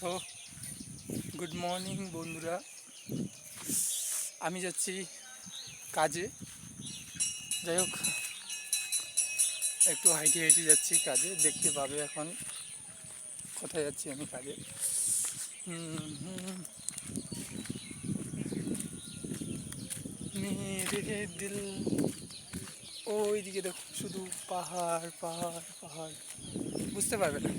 তো good morning বন্ধুরা, আমি যাচ্ছি কাজে। যাই হোক, একটু হাইটে হাইটে যাচ্ছি কাজে। দেখতে পাবে এখন কোথায় যাচ্ছি আমি কাজে। মেরে দিল, ওইদিকে দেখো শুধু পাহাড় পাহাড় পাহাড়, বুঝতে পারবে না।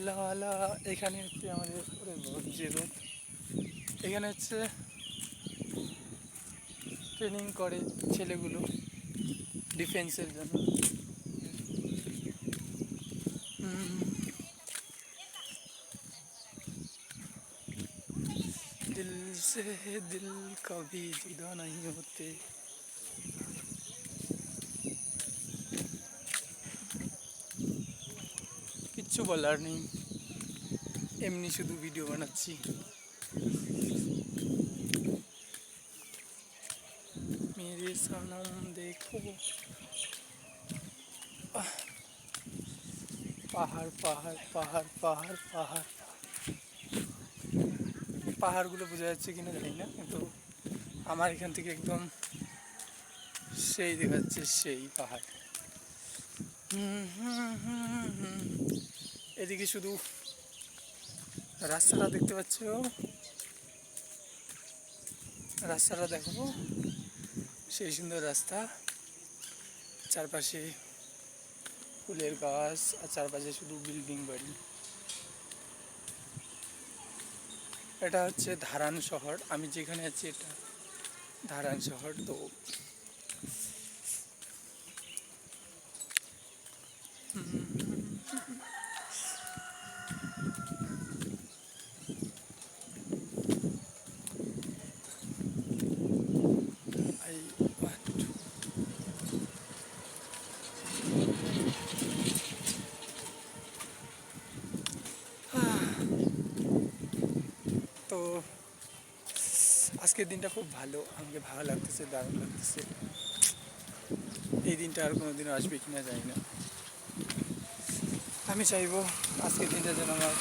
লালা, এখানে হচ্ছে আমাদের রোদ, যে রোদ এখানে হচ্ছে ট্রেনিং করে ছেলেগুলো ডিফেন্সের জন্য। দিল সে দিল কভি জুদা नहीं होते। কিচ্ছু বলার নেই, এমনি শুধু ভিডিও বানাচ্ছি। মেরে সনম দেখো, পাহাড় পাহাড় পাহাড় পাহাড় পাহাড়। পাহাড়গুলো বোঝা যাচ্ছে কিনা জানি না, কিন্তু আমার এখান থেকে একদম সেই দেখা যাচ্ছে, সেই পাহাড়। এদিকে শুধু রাস্তাটা দেখতে পাচ্ছ, রাস্তাটা দেখো, সেই সুন্দর রাস্তা, চারপাশে ফুলের গাছ আর চারপাশে শুধু বিল্ডিং বাড়ি। এটা হচ্ছে ধারান শহর, আমি যেখানে আছি এটা ধারান শহর। তো তো আজকের দিনটা খুব ভালো, আমাকে ভালো লাগতেছে, দারুণ লাগতেছে। এই দিনটা আর কোনোদিনও আসবে কিনা জানি না। আমি চাইবো আজকের দিনটা যেন আমার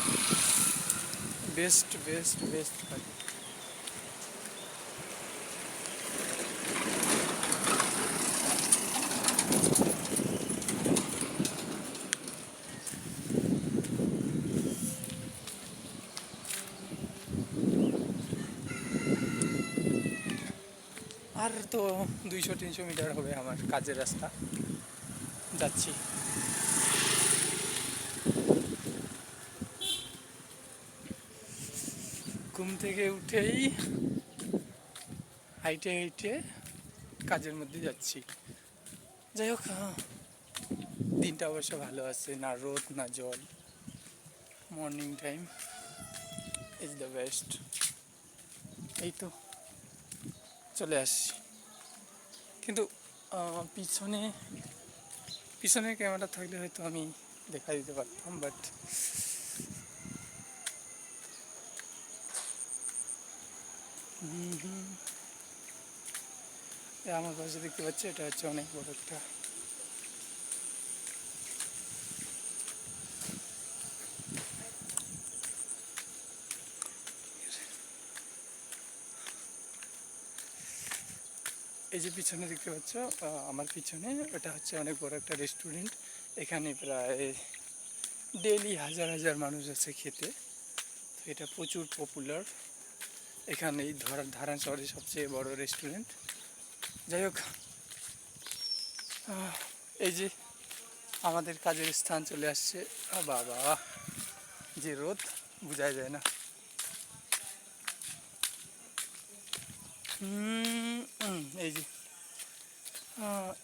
বেস্ট বেস্ট বেস্ট থাকে। আর তো 200-300 মিটার হবে আমার কাজের রাস্তা, যাচ্ছি। ঘুম থেকে উঠেই হাইটে হাইটে কাজের মধ্যে যাচ্ছি। যাই হোক, দিনটা অবশ্য ভালো আছে, না রোদ না জল। Morning time is the best. এই তো চলে আসছি, কিন্তু পিছনে পিছনে ক্যামেরা থাকলে হয়তো আমি দেখা দিতে পারতাম, বাট আমার পাশে দেখতে পাচ্ছি, এটা হচ্ছে অনেক বড় একটা এই যে পিছনে দেখতে পাচ্ছ, আমার পিছনে ওটা হচ্ছে অনেক বড় একটা রেস্টুরেন্ট। এখানে প্রায় ডেইলি হাজার হাজার মানুষ আছে খেতে। তো এটা প্রচুর পপুলার, এখানে এই ধারান শহরের সবচেয়ে বড় রেস্টুরেন্ট। যাই হোক, এই যে আমাদের কাজের স্থান চলে আসছে। বাবা, যে রোদ বোঝাই যায় না। এই যে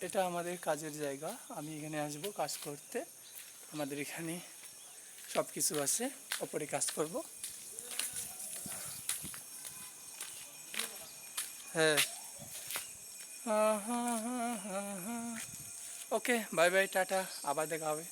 এটা আমাদের কাজের জায়গা, আমি এখানে আসবো কাজ করতে। আমাদের এখানে সব কিছু আছে, ওপরে কাজ করব। হ্যাঁ, ওকে, বাই বাই, টাটা, আবার দেখা হবে।